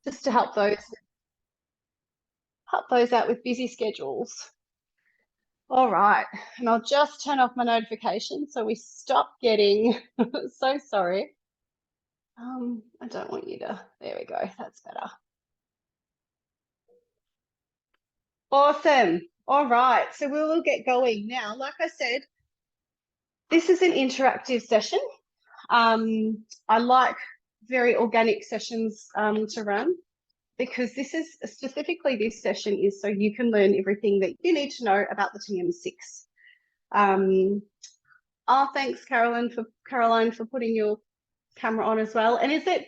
just to help those out with busy schedules. All right, and I'll just turn off my notifications so we stop getting, so sorry. I don't want you to, there we go, that's better. Awesome. All right, so we will get going now. Like I said, this is an interactive session. I like very organic sessions to run because this is specifically this session is so you can learn everything that you need to know about the TM6. Thanks, Caroline for putting your camera on as well. And is it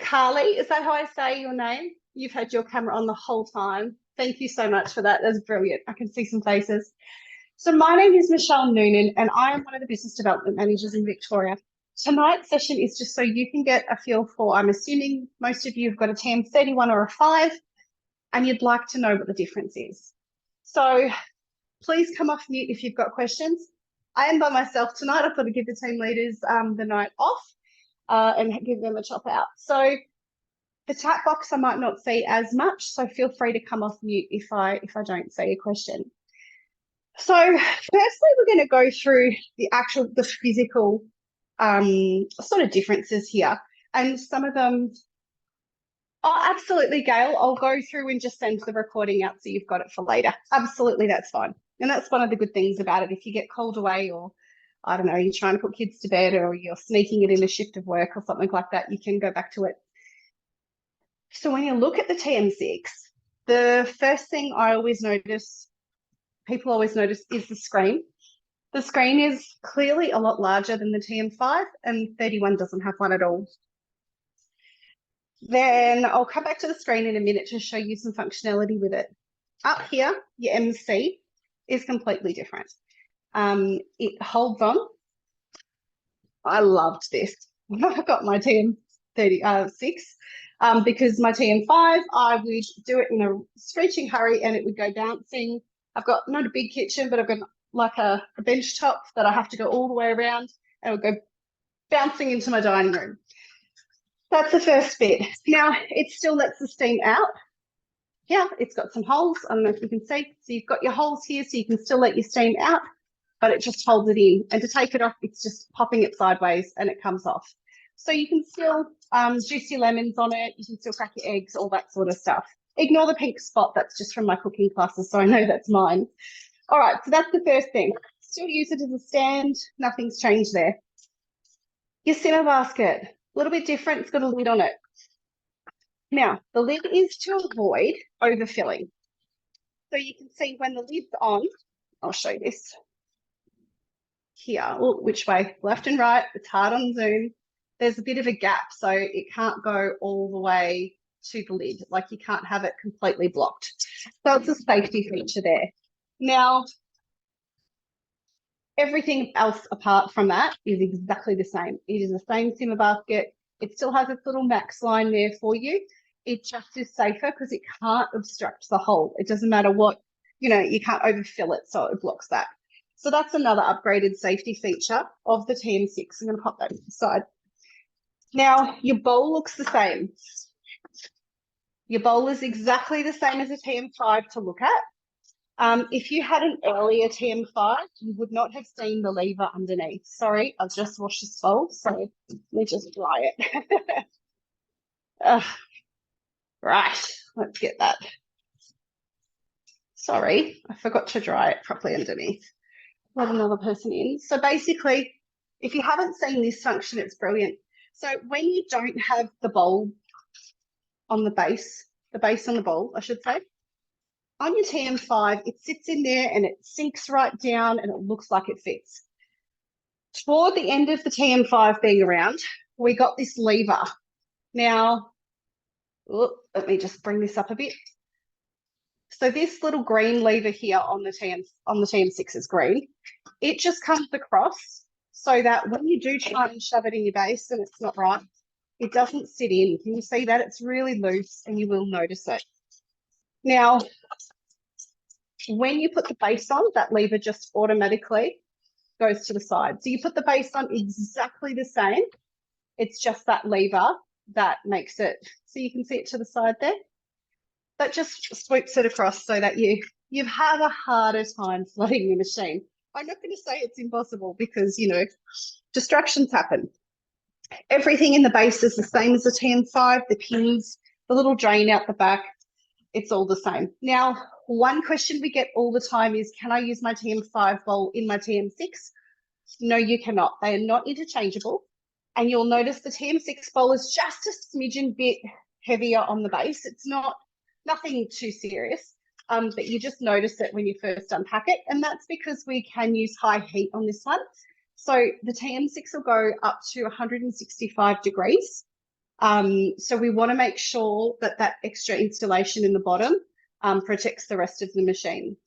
Carly? Is that how I say your name? You've had your camera on the whole time. Thank you so much for that. That's brilliant. I can see some faces. So my name is Michelle Noonan, and I am one of the business development managers in Victoria. Tonight's session is just so you can get a feel for, I'm assuming most of you have got a TM31 or a 5, and you'd like to know what the difference is. So please come off mute if you've got questions. I am by myself tonight. I've got to give the team leaders the night off and give them a chop out. So the chat box I might not see as much, so feel free to come off mute if I don't see a question. So firstly, we're going to go through the physical sort of differences here, and some of them. Oh, absolutely, Gail. I'll go through and just send the recording out so you've got it for later. Absolutely, that's fine. And that's one of the good things about it. If you get called away, or I don't know, you're trying to put kids to bed, or you're sneaking it in a shift of work or something like that, you can go back to it. So when you look at the TM6, the first thing people always notice is the screen. The screen is clearly a lot larger than the TM5, and 31 doesn't have one at all. Then I'll come back to the screen in a minute to show you some functionality with it. Up here, your MC is completely different. It holds on. I loved this. I got my TM6 because my TM5, I would do it in a screeching hurry and it would go bouncing. I've got not a big kitchen, but I've got like a bench top that I have to go all the way around, and it would go bouncing into my dining room. That's the first bit. Now, it still lets the steam out. Yeah, it's got some holes. I don't know if you can see. So you've got your holes here, so you can still let your steam out, but it just holds it in. And to take it off, it's just popping it sideways and it comes off. So you can still juice your lemons on it. You can still crack your eggs, all that sort of stuff. Ignore the pink spot. That's just from my cooking classes, so I know that's mine. All right, so that's the first thing. Still use it as a stand. Nothing's changed there. Your simmer basket, a little bit different. It's got a lid on it. Now, the lid is to avoid overfilling. So you can see when the lid's on, I'll show you this here. Oh, which way? Left and right. It's hard on Zoom. There's a bit of a gap, so it can't go all the way to the lid. Like you can't have it completely blocked. So it's a safety feature there. Now, everything else apart from that is exactly the same. It is the same simmer basket. It still has its little max line there for you. It just is safer because it can't obstruct the hole. It doesn't matter what, you can't overfill it, so it blocks that. So that's another upgraded safety feature of the TM6. I'm going to pop that to the side. Now, your bowl looks the same. Your bowl is exactly the same as a TM5 to look at. If you had an earlier TM5, you would not have seen the lever underneath. Sorry, I've just washed this bowl, so let me just dry it. Right, let's get that. Sorry, I forgot to dry it properly underneath. Let another person in. So basically, if you haven't seen this function, it's brilliant. So when you don't have the bowl on the base on the bowl, I should say, on your TM5, it sits in there and it sinks right down and it looks like it fits. Toward the end of the TM5 being around, we got this lever. Now, let me just bring this up a bit. So this little green lever here on the TM6 is green. It just comes across so that when you do try and shove it in your base and it's not right, it doesn't sit in. Can you see that? It's really loose and you will notice it. Now, when you put the base on, that lever just automatically goes to the side. So you put the base on exactly the same. It's just that lever that makes it, so you can see it to the side there. That just sweeps it across so that you have a harder time flooding your machine. I'm not going to say it's impossible because, you know, distractions happen. Everything in the base is the same as the TM5, the pins, the little drain out the back, it's all the same. Now, one question we get all the time is, can I use my TM5 bowl in my TM6? No, you cannot. They are not interchangeable. And you'll notice the TM6 bowl is just a smidgen bit heavier on the base. It's nothing too serious, but you just notice it when you first unpack it. And that's because we can use high heat on this one. So the TM6 will go up to 165 degrees. So we want to make sure that that extra insulation in the bottom protects the rest of the machine.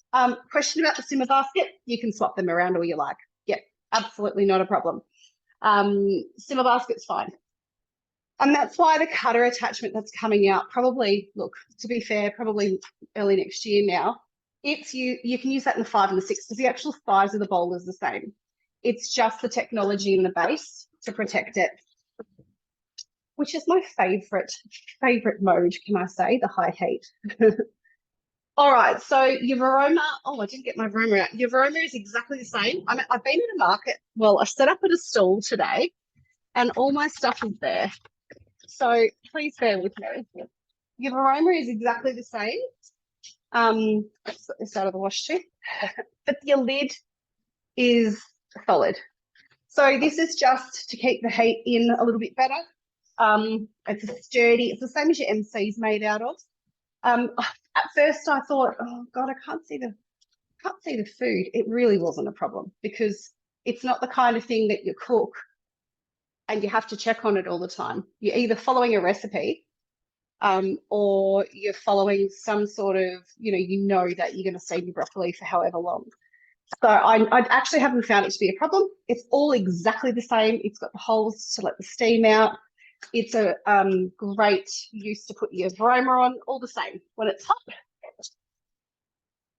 Question about the simmer basket, you can swap them around all you like. Yep, absolutely not a problem. Simmer basket's fine. And that's why the cutter attachment that's coming out, probably, look, to be fair, probably early next year now, it's you can use that in the 5 and the 6 because the actual size of the bowl is the same. It's just the technology in the base to protect it, which is my favorite mode, can I say, the high heat. All right, so your Varoma, oh, I didn't get my Varoma out. Your Varoma is exactly the same. I've been in a market, well, I set up at a stall today and all my stuff is there. So please bear with me. Your Varoma is exactly the same. Let's put this out of the wash too. But your lid is solid. So this is just to keep the heat in a little bit better. It's the same as your MC is made out of. At first I thought, oh God, I can't see the food. It really wasn't a problem because it's not the kind of thing that you cook and you have to check on it all the time. You're either following a recipe or you're following some sort of, you know that you're going to steam your broccoli for however long. So I actually haven't found it to be a problem. It's all exactly the same. It's got the holes to let the steam out. It's a great use to put your Varoma on, all the same when it's hot.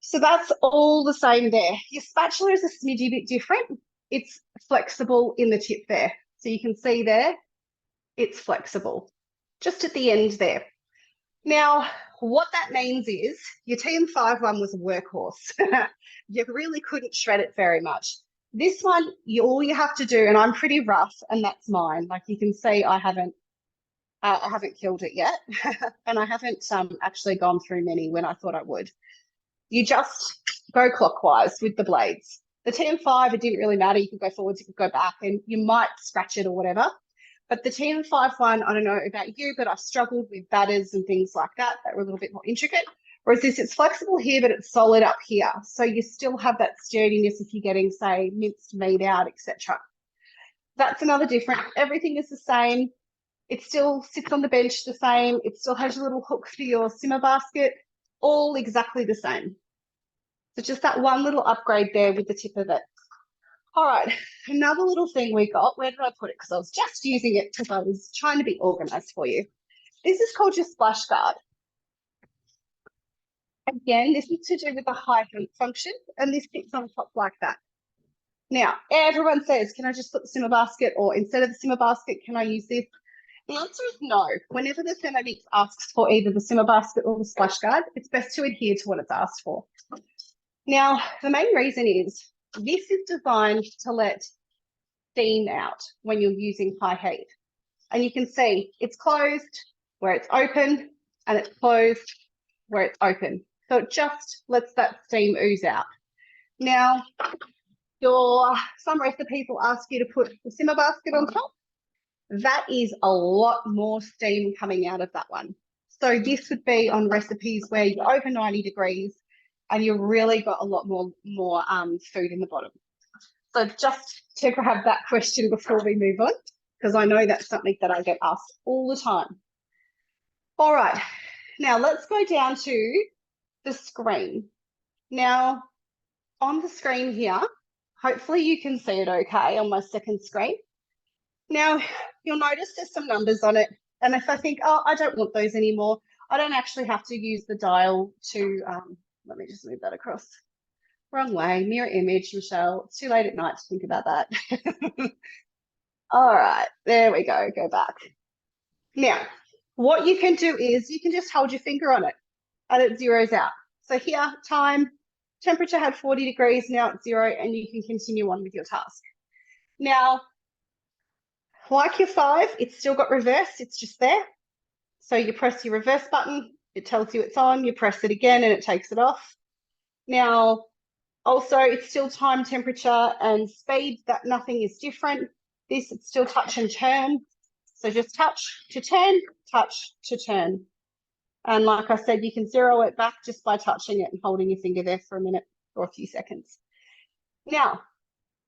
So that's all the same there. Your spatula is a smidgy bit different. It's flexible in the tip there. So you can see there, it's flexible, just at the end there. Now, what that means is your TM5 one was a workhorse. You really couldn't shred it very much. This one, all you have to do, and I'm pretty rough, and that's mine. Like you can see, I haven't killed it yet, and I haven't actually gone through many when I thought I would. You just go clockwise with the blades. The TM5, it didn't really matter. You could go forwards, you could go back, and you might scratch it or whatever. But the TM5 one, I don't know about you, but I struggled with batters and things like that that were a little bit more intricate. Whereas this, it's flexible here, but it's solid up here. So you still have that sturdiness if you're getting, say, minced meat out, etc. That's another difference. Everything is the same. It still sits on the bench the same. It still has your little hook for your simmer basket, all exactly the same. So just that one little upgrade there with the tip of it. All right, another little thing we got, where did I put it? Because I was just using it because I was trying to be organized for you. This is called your splash guard. Again, this is to do with the high heat function, and this sits on top like that. Now, everyone says, can I just put the simmer basket, or instead of the simmer basket, can I use this? The answer is no. Whenever the Thermomix asks for either the simmer basket or the splash guard, it's best to adhere to what it's asked for. Now, the main reason is this is designed to let steam out when you're using high heat. And you can see it's closed where it's open and it's closed where it's open. So it just lets that steam ooze out. Now, some recipes will ask you to put the simmer basket on top. That is a lot more steam coming out of that one. So this would be on recipes where you're over 90 degrees and you've really got a lot more food in the bottom. So just to grab that question before we move on, because I know that's something that I get asked all the time. All right, now let's go down to the screen. Now, on the screen here, hopefully you can see it okay on my second screen. Now, you'll notice there's some numbers on it. And if I think, oh, I don't want those anymore, I don't actually have to use the dial to, let me just move that across. Wrong way, mirror image, Michelle. It's too late at night to think about that. All right, there we go back. Now, what you can do is you can just hold your finger on it and it zeroes out. So here, time, temperature had 40 degrees, now it's 0, and you can continue on with your task. Now, like your 5, it's still got reverse, it's just there. So you press your reverse button, it tells you it's on, you press it again and it takes it off. Now, also, it's still time, temperature, and speed, that nothing is different. This, it's still touch and turn. So just touch to turn, touch to turn. And like I said, you can zero it back just by touching it and holding your finger there for a minute or a few seconds. Now,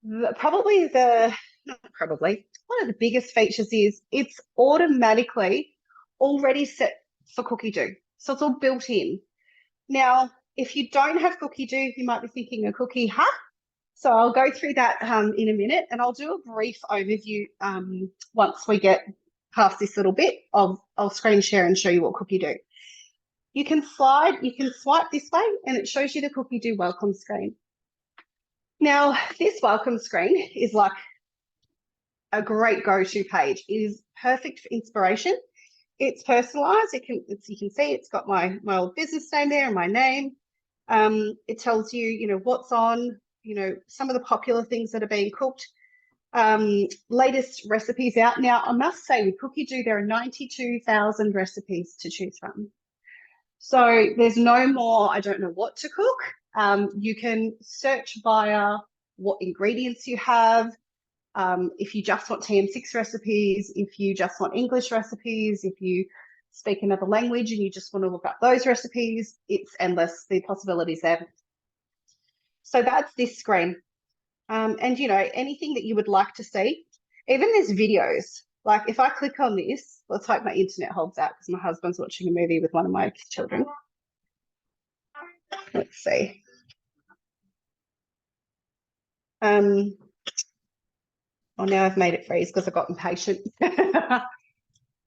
not probably, one of the biggest features is it's automatically already set for cookie dough. So it's all built in. Now, if you don't have cookie dough, you might be thinking a cookie, huh? So I'll go through that in a minute, and I'll do a brief overview once we get past this little bit. I'll screen share and show you what cookie do. You can swipe this way, and it shows you the cookie do welcome screen. Now, this welcome screen is like a great go-to page. It is perfect for inspiration. It's personalized. You can see it's got my old business name there and my name. It tells you, what's on, some of the popular things that are being cooked, latest recipes out. Now, I must say with Cookie Dough, there are 92,000 recipes to choose from. So there's no more, I don't know what to cook. You can search via what ingredients you have. If you just want TM6 recipes, if you just want English recipes, if you speak another language and you just want to look up those recipes, it's endless, the possibilities there. So that's this screen. And, anything that you would like to see, even there's videos. Like if I click on this, let's hope my internet holds out because my husband's watching a movie with one of my children. Let's see. Well, now I've made it freeze because I got impatient. All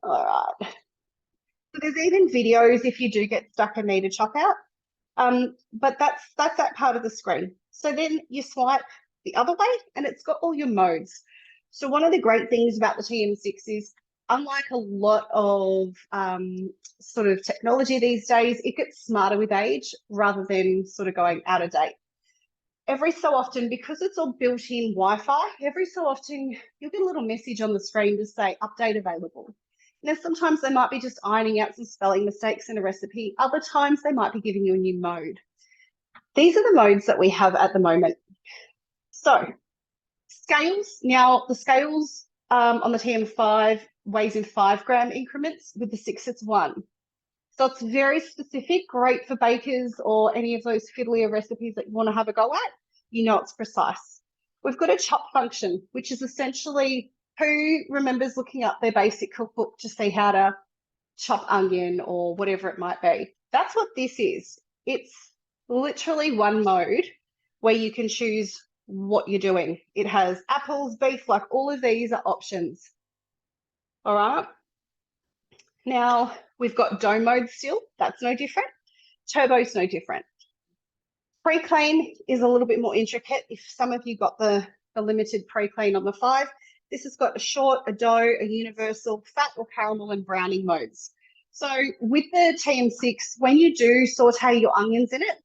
right. So there's even videos if you do get stuck and need a chop out. But that's that part of the screen. So then you swipe the other way and it's got all your modes. So one of the great things about the TM6 is, unlike a lot of sort of technology these days, it gets smarter with age rather than sort of going out of date. Every so often, because it's all built-in Wi-Fi, every so often you'll get a little message on the screen to say update available. Now, sometimes they might be just ironing out some spelling mistakes in a recipe. Other times they might be giving you a new mode. These are the modes that we have at the moment. So scales. Now, the scales on the TM5 weighs in 5 gram increments. With the 6, it's 1. So it's very specific, great for bakers or any of those fiddlier recipes that you want to have a go at. It's precise. We've got a chop function, which is essentially, who remembers looking up their basic cookbook to see how to chop onion or whatever it might be? That's what this is. It's literally one mode where you can choose what you're doing. It has apples, beef, like all of these are options. All right. Now, we've got dough mode still. That's no different. Turbo's no different. Pre-clean is a little bit more intricate. If some of you got the limited pre-clean on the 5, this has got a short, a dough, a universal, fat or caramel and browning modes. So with the TM6, when you do saute your onions in it,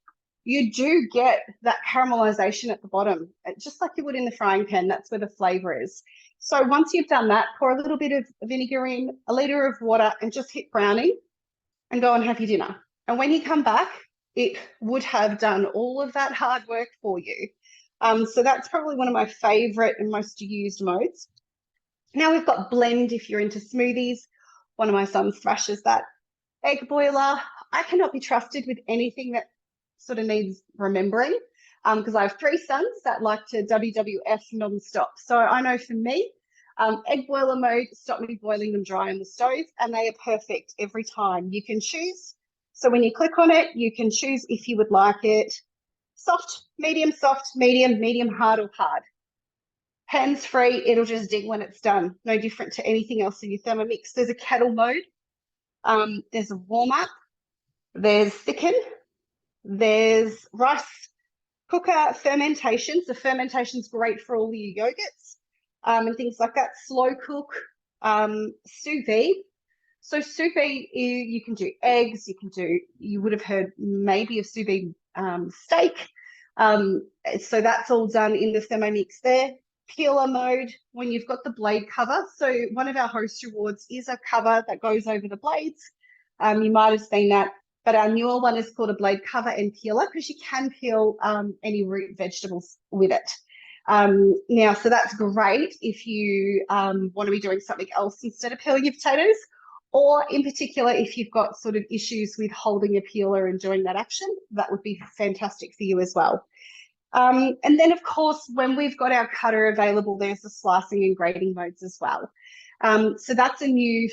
you do get that caramelization at the bottom, just like you would in the frying pan. That's where the flavor is. So once you've done that, pour a little bit of vinegar in, a litre of water, and just hit browning and go and have your dinner. And when you come back, it would have done all of that hard work for you. So that's probably one of my favorite and most used modes. Now we've got blend if you're into smoothies. One of my sons thrashes that. Egg boiler. I cannot be trusted with anything that sort of needs remembering because I have 3 sons that like to WWF non-stop. So I know for me, egg boiler mode, stop me boiling them dry on the stove, and they are perfect every time. You can choose. So when you click on it, you can choose if you would like it soft, medium, hard or hard. Hands-free, it'll just ding when it's done. No different to anything else in your Thermomix. There's a kettle mode. There's a warm-up. There's thicken. There's rice cooker fermentation. So fermentation's great for all your yogurts and things like that. Slow cook, sous vide. So sous vide, you can do eggs, you would have heard maybe of sous vide steak. So that's all done in the Thermomix there. Peeler mode, when you've got the blade cover. So one of our host rewards is a cover that goes over the blades. You might have seen that, but our newer one is called a blade cover and peeler because you can peel any root vegetables with it. Now, so that's great if you want to be doing something else instead of peeling your potatoes, or in particular, if you've got sort of issues with holding a peeler and doing that action, that would be fantastic for you as well. And then, of course, when we've got our cutter available, there's the slicing and grating modes as well. So that's a new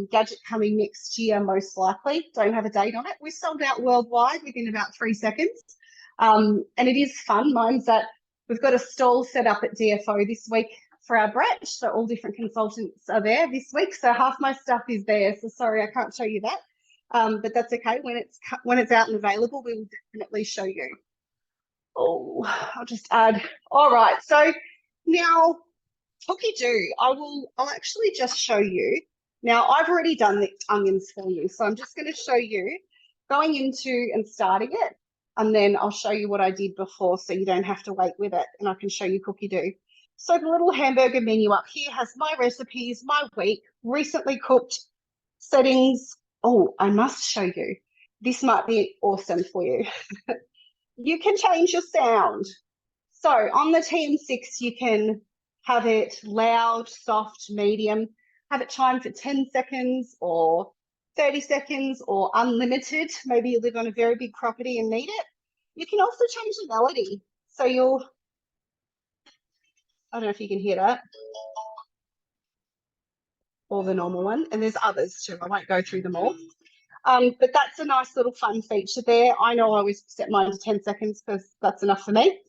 gadget coming next year, most likely. Don't have a date on it. We sold out worldwide within about 3 seconds. And it is fun. Mine's that we've got a stall set up at DFO this week for our Brett. So all different consultants are there this week. So half my stuff is there. So sorry, I can't show you that. But that's okay. When it's out and available, we will definitely show you. Oh, I'll just add. All right. So now, cookie do. I'll actually just show you. Now, I've already done the onions for you. So I'm just going to show you going into and starting it. And then I'll show you what I did before so you don't have to wait with it. And I can show you cookie do. So the little hamburger menu up here has my recipes, my week, recently cooked settings. Oh, I must show you. This might be awesome for you. You can change your sound. So on the TM6, you can have it loud, soft, medium, have it chime for 10 seconds or 30 seconds or unlimited. Maybe you live on a very big property and need it. You can also change the melody. So I don't know if you can hear that, or the normal one. And there's others too. I won't go through them all. But that's a nice little fun feature there. I know I always set mine to 10 seconds because that's enough for me.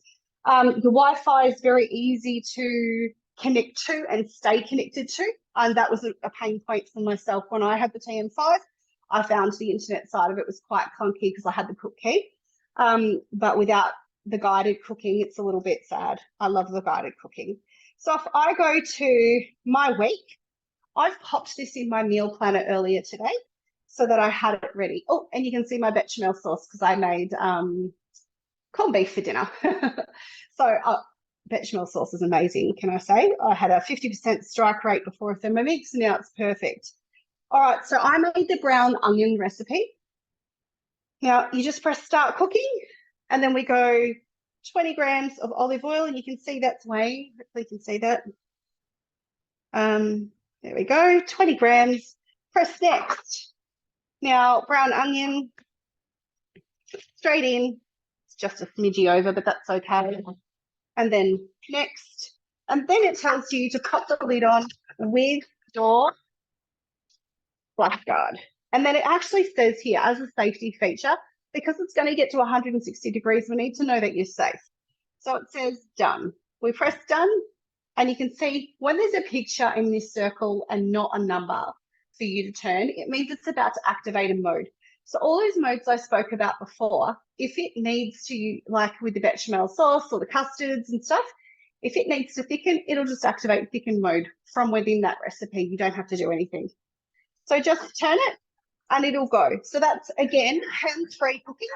The Wi-Fi is very easy to connect to and stay connected to. And that was a pain point for myself when I had the TM5. I found the internet side of it was quite clunky because I had the cook key. But without the guided cooking, it's a little bit sad. I love the guided cooking. So if I go to my week, I've popped this in my meal planner earlier today so that I had it ready. Oh, and you can see my bechamel sauce because I made corned beef for dinner. So bechamel sauce is amazing, can I say? I had a 50% strike rate before Thermomix, and now it's perfect. All right, so I made the brown onion recipe. Now, you just press start cooking, and then we go 20 grams of olive oil, and you can see that's weighing. Hopefully you can see that. There we go, 20 grams. Press next. Now, brown onion, straight in. It's just a smidgy over, but that's okay. And then next. And then it tells you to pop the lid on with your flash guard. And then it actually says here, as a safety feature, because it's going to get to 160 degrees, we need to know that you're safe. So it says done. We press done, and you can see when there's a picture in this circle and not a number for you to turn, it means it's about to activate a mode. So all those modes I spoke about before, if it needs to, like with the bechamel sauce or the custards and stuff, if it needs to thicken, it'll just activate thicken mode from within that recipe. You don't have to do anything. So just turn it and it'll go. So that's, again, hands-free cooking.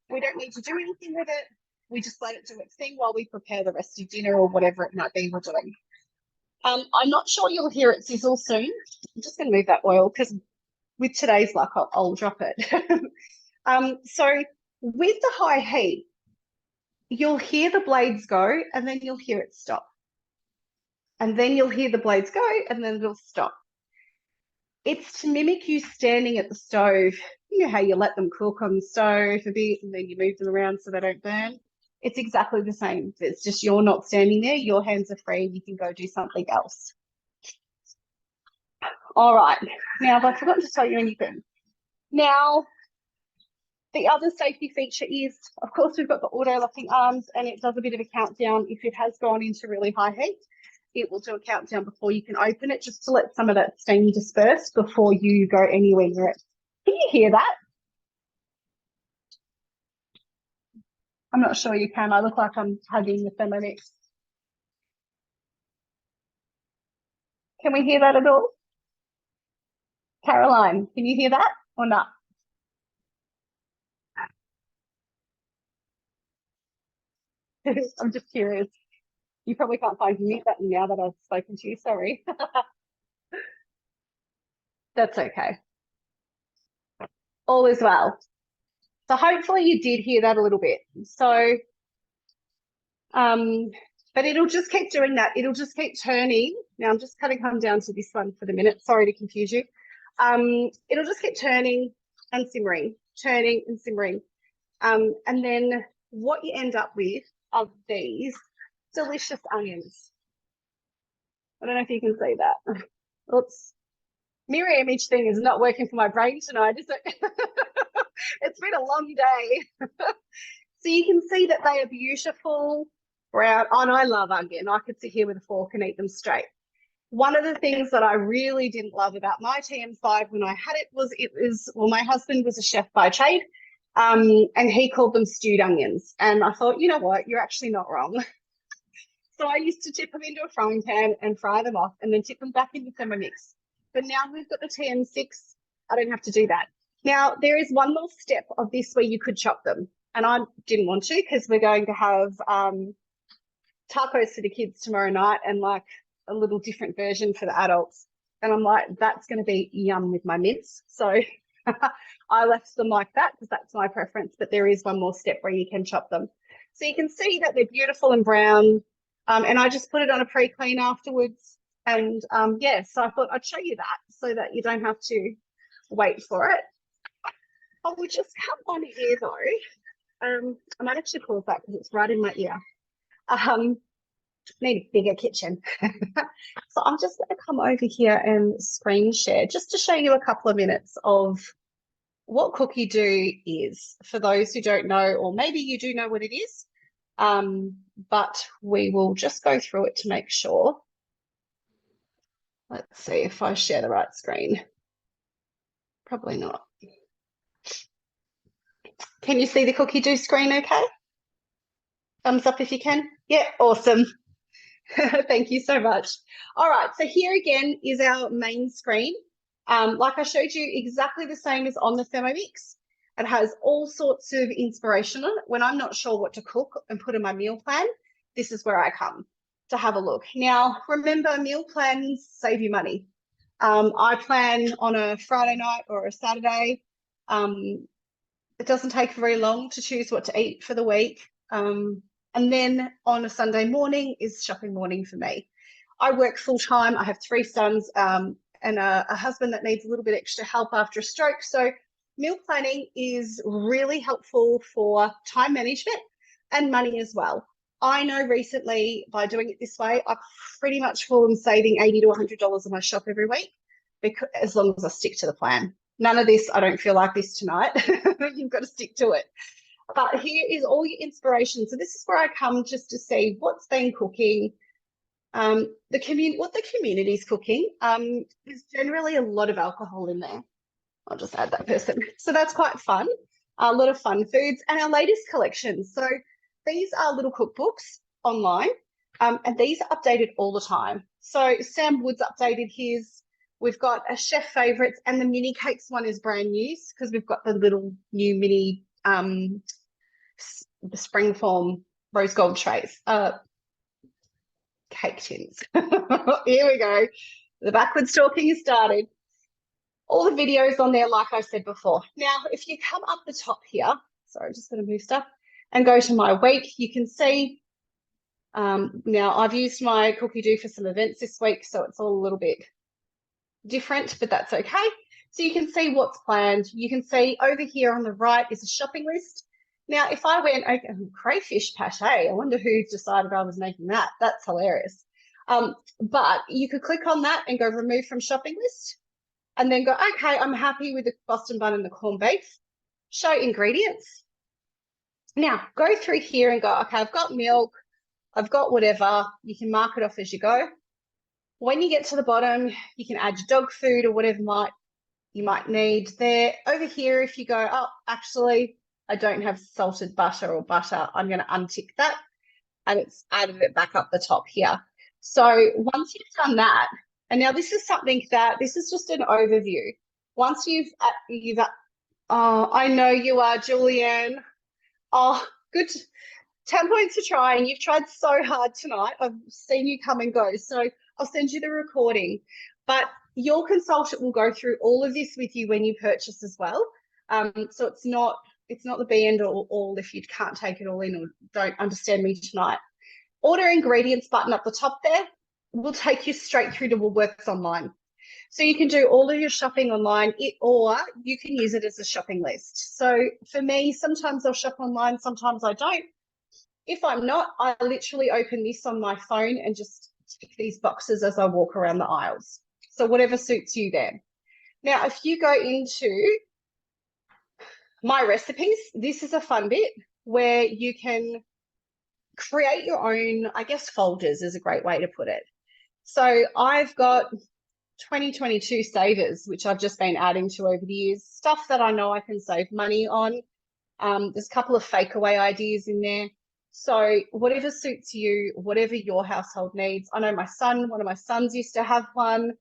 We don't need to do anything with it. We just let it do its thing while we prepare the rest of dinner or whatever it might be we're doing. I'm not sure you'll hear it sizzle soon. I'm just going to move that oil because with today's luck, I'll drop it. So with the high heat, you'll hear the blades go and then you'll hear it stop. And then you'll hear the blades go and then it'll stop. It's to mimic you standing at the stove. You know how you let them cook on the stove a bit and then you move them around so they don't burn? It's exactly the same. It's just you're not standing there. Your hands are free. You can go do something else. All right. Now, have I forgotten to tell you anything? Now, the other safety feature is, of course, we've got the auto-locking arms and it does a bit of a countdown. If it has gone into really high heat, it will do a countdown before you can open it, just to let some of that steam disperse before you go anywhere near it. Can you hear that? I'm not sure you can. I look like I'm hugging the Thermomix. Can we hear that at all? Caroline, can you hear that or not? I'm just curious. You probably can't find the mute button now that I've spoken to you. Sorry. That's okay. All is well. So hopefully you did hear that a little bit. So, um, but it'll just keep doing that. It'll just keep turning. Now I'm just going to come down to this one for the minute. Sorry to confuse you. It'll just keep turning and simmering, turning and simmering. And then what you end up with are these delicious onions. I don't know if you can see that. Oops. Mirror image thing is not working for my brain tonight, is it? It's been a long day. So you can see that they are beautiful brown. Oh, and I love onion. I could sit here with a fork and eat them straight. One of the things that I really didn't love about my TM5 when I had well, my husband was a chef by trade, and he called them stewed onions. And I thought, you know what, you're actually not wrong. So I used to tip them into a frying pan and fry them off and then tip them back into Thermomix. But now we've got the TM6, I don't have to do that. Now, there is one more step of this where you could chop them. And I didn't want to because we're going to have tacos for the kids tomorrow night and like a little different version for the adults. And I'm like, that's going to be yum with my mince. So I left them like that because that's my preference. But there is one more step where you can chop them. So you can see that they're beautiful and brown. And I just put it on a pre-clean afterwards. And yeah, so I thought I'd show you that so that you don't have to wait for it. I will just come on here though. I might actually pause that because it's right in my ear. Need a bigger kitchen. So I'm just going to come over here and screen share just to show you a couple of minutes of what Cookie Do is for those who don't know, or maybe you do know what it is. But we will just go through it to make sure. Let's see if I share the right screen. Probably not. Can you see the Cookie Do screen okay? Thumbs up if you can. Yeah, awesome. Thank you so much. All right, so here again is our main screen. Like I showed you, exactly the same as on the Thermomix. It has all sorts of inspiration on it. When I'm not sure what to cook and put in my meal plan, this is where I come to have a look. Now, remember, meal plans save you money. I plan on a Friday night or a Saturday. It doesn't take very long to choose what to eat for the week. And then on a Sunday morning is shopping morning for me. I work full time. I have 3 sons and a husband that needs a little bit extra help after a stroke. So meal planning is really helpful for time management and money as well. I know recently by doing it this way, I've pretty much fallen saving $80 to $100 on my shop every week, because as long as I stick to the plan. None of this, I don't feel like this tonight. You've got to stick to it. But here is all your inspiration. So this is where I come just to see what's been cooking, what the community's cooking. There's generally a lot of alcohol in there. I'll just add that person. So that's quite fun. A lot of fun foods and our latest collections. So these are little cookbooks online, and these are updated all the time. So Sam Wood's updated his. We've got a chef favorites, and the mini cakes one is brand new because we've got the little new mini the springform rose gold trays, cake tins. Here we go. The backwards talking has started. All the videos on there, like I said before. Now, if you come up the top here, sorry, I'm just going to move stuff and go to my week, you can see now I've used my Cookie Do for some events this week, so it's all a little bit different, but that's okay. So you can see what's planned. You can see over here on the right is a shopping list. Now, if I went, okay, crayfish pate, I wonder who decided I was making that. That's hilarious. But you could click on that and go remove from shopping list and then go, okay, I'm happy with the Boston bun and the corned beef. Show ingredients. Now, go through here and go, okay, I've got milk, I've got whatever. You can mark it off as you go. When you get to the bottom, you can add your dog food or whatever you might need there. Over here, if you go, oh, actually, I don't have salted butter or butter, I'm going to untick that, and it's added it back up the top here. So once you've done that, and now this is something that, this is just an overview. Once I know you are, Julianne. Oh, good. 10 points for trying. You've tried so hard tonight. I've seen you come and go. So I'll send you the recording. But your consultant will go through all of this with you when you purchase as well. So it's not the be end all if you can't take it all in or don't understand me tonight. Order ingredients button up the top there will take you straight through to Woolworths Online. So you can do all of your shopping online, or you can use it as a shopping list. So for me, sometimes I'll shop online, sometimes I don't. If I'm not, I literally open this on my phone and just tick these boxes as I walk around the aisles. So whatever suits you there. Now, if you go into my recipes, this is a fun bit where you can create your own, I guess, folders is a great way to put it. So I've got 2022 savers, which I've just been adding to over the years, stuff that I know I can save money on. There's a couple of fake away ideas in there. So whatever suits you, whatever your household needs. I know one of my sons used to have one,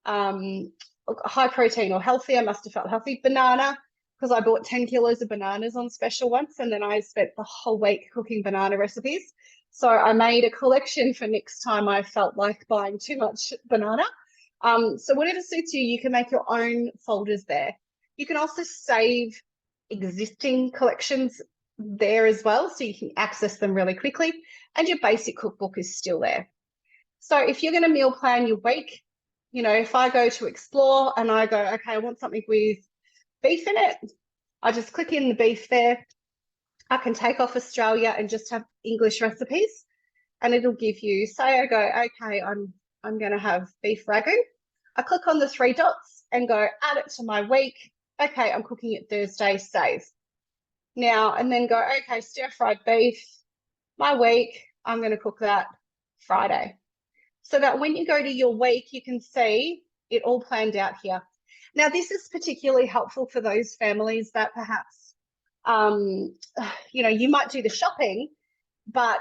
high protein or healthy. I must have felt healthy. Banana, because I bought 10 kilos of bananas on special once, and then I spent the whole week cooking banana recipes. So I made a collection for next time I felt like buying too much banana. So whatever suits you, you can make your own folders there. You can also save existing collections there as well, so you can access them really quickly, and your basic cookbook is still there. So if you're going to meal plan your week, if I go to Explore and I go, okay, I want something with beef in it, I just click in the beef there. I can take off Australia and just have English recipes, and it'll give you, say I go, okay, I'm going to have beef ragu. I click on the 3 dots and go add it to my week. Okay, I'm cooking it Thursday, save. Now, and then go, okay, stir-fried beef, my week, I'm going to cook that Friday. So that when you go to your week, you can see it all planned out here. Now, this is particularly helpful for those families that perhaps, you might do the shopping, but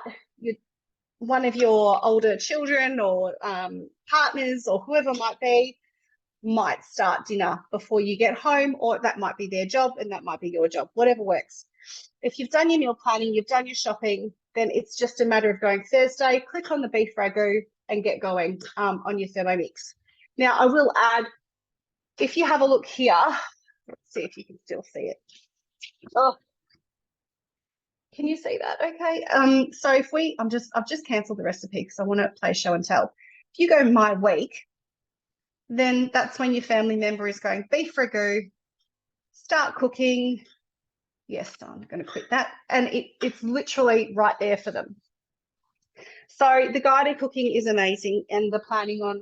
one of your older children or partners or whoever might be might start dinner before you get home, or that might be their job and that might be your job, whatever works. If you've done your meal planning, you've done your shopping, then it's just a matter of going Thursday, click on the beef ragu and get going on your Thermomix. Now, I will add, if you have a look here, let's see if you can still see it. Oh, can you see that? Okay. So if I've just cancelled the recipe because I want to play show and tell. If you go my week, then that's when your family member is going beef ragu, start cooking. Yes, I'm going to quit that. And it's literally right there for them. So the guided cooking is amazing, and the planning on,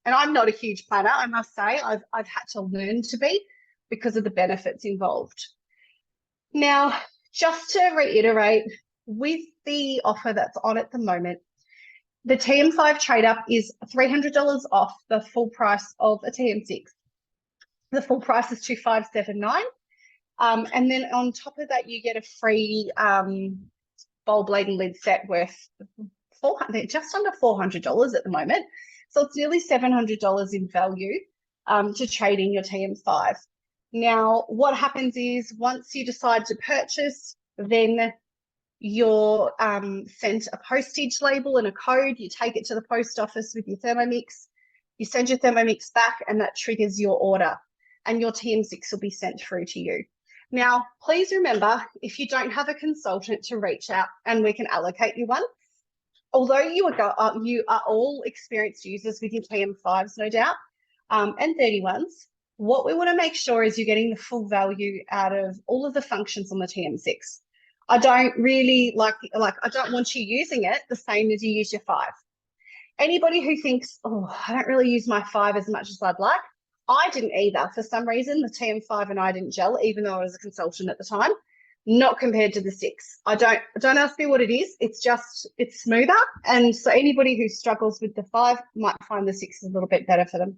and I'm not a huge planner, I must say. I've had to learn to be because of the benefits involved. Now, just to reiterate, with the offer that's on at the moment, the TM5 trade up is $300 off the full price of a TM6. The full price is $2,579. And then on top of that, you get a free bowl, blade, and lid set worth just under $400 at the moment. So it's nearly $700 in value to trade in your TM5. Now, what happens is once you decide to purchase, then you're sent a postage label and a code. You take it to the post office with your Thermomix. You send your Thermomix back, and that triggers your order, and your TM6 will be sent through to you. Now, please remember, if you don't have a consultant, to reach out and we can allocate you one. Although you are all experienced users with your TM5s, no doubt, and 31s, what we want to make sure is you're getting the full value out of all of the functions on the TM6. I don't really I don't want you using it the same as you use your 5. Anybody who thinks, oh, I don't really use my 5 as much as I'd like, I didn't either. For some reason, the TM5 and I didn't gel, even though I was a consultant at the time, not compared to the 6. Don't ask me what it is. It's smoother. And so anybody who struggles with the 5 might find the 6 is a little bit better for them.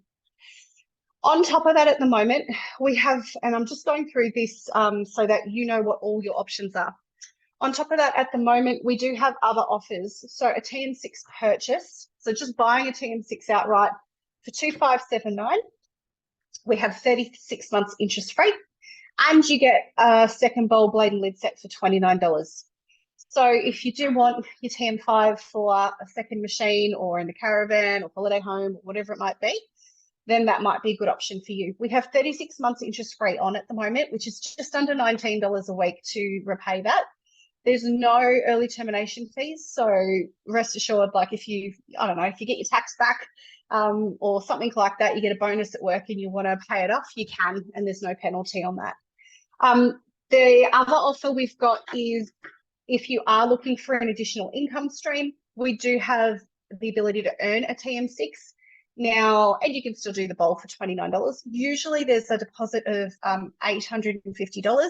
On top of that, at the moment, we have, and I'm just going through this so that you know what all your options are. On top of that, at the moment, we do have other offers. So a TM6 purchase, so just buying a TM6 outright for $2,579, We have 36 months interest free, and you get a second bowl blade and lid set for $29. So if you do want your TM5 for a second machine or in the caravan or holiday home, or whatever it might be, then that might be a good option for you. We have 36 months interest free on at the moment, which is just under $19 a week to repay that. There's no early termination fees. So rest assured, like if you, I don't know, if you get your tax back or something like that, you get a bonus at work and you want to pay it off, you can, and there's no penalty on that. The other offer we've got is if you are looking for an additional income stream, we do have the ability to earn a TM6 now, and you can still do the bowl for $29. Usually there's a deposit of $850.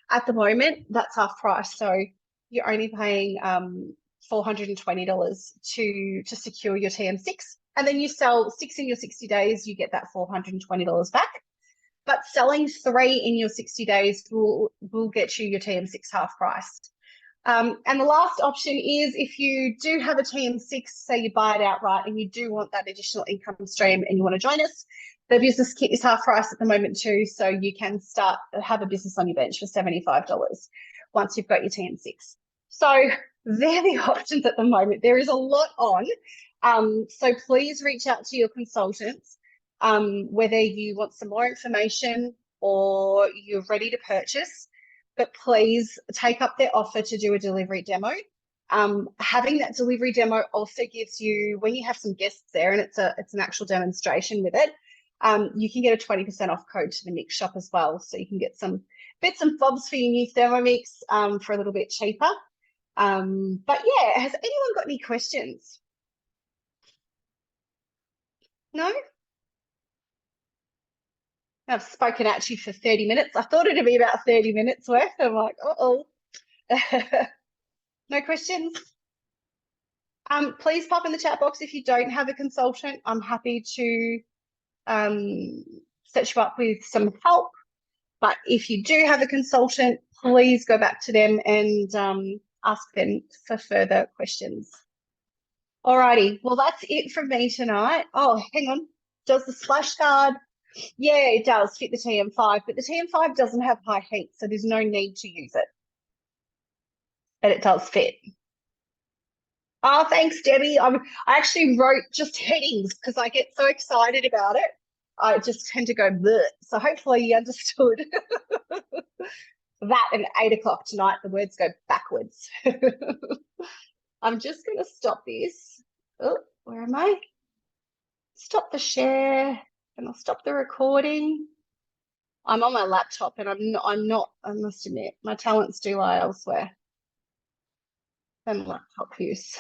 At the moment, that's half price. So you're only paying $420 to secure your TM6. And then you sell 6 in your 60 days, you get that $420 back. But selling 3 in your 60 days will get you your TM6 half price. And the last option is if you do have a TM6, say you buy it outright and you do want that additional income stream and you want to join us, the business kit is half price at the moment too, so you can have a business on your bench for $75 once you've got your TM6. So they're the options at the moment. There is a lot on. So please reach out to your consultants, whether you want some more information or you're ready to purchase, but please take up their offer to do a delivery demo. Having that delivery demo also gives you, when you have some guests there and it's an actual demonstration with it, you can get a 20% off code to the mix shop as well. So you can get some bits and bobs for your new Thermomix for a little bit cheaper. But yeah, has anyone got any questions? No? I've spoken at you for 30 minutes. I thought it'd be about 30 minutes worth. I'm like, uh-oh. No questions? Please pop in the chat box if you don't have a consultant. I'm happy to set you up with some help. But if you do have a consultant, please go back to them and ask them for further questions. Alrighty, well, that's it from me tonight. Oh, hang on. Does the splash guard? Yeah, it does fit the TM5, but the TM5 doesn't have high heat, so there's no need to use it. But it does fit. Oh, thanks, Debbie. I actually wrote just headings because I get so excited about it. I just tend to go bleh. So hopefully you understood that at 8 o'clock tonight, the words go backwards. I'm just going to stop this. Oh, where am I? Stop the share and I'll stop the recording. I'm on my laptop and I'm not, I must admit, my talents do lie elsewhere than laptop use.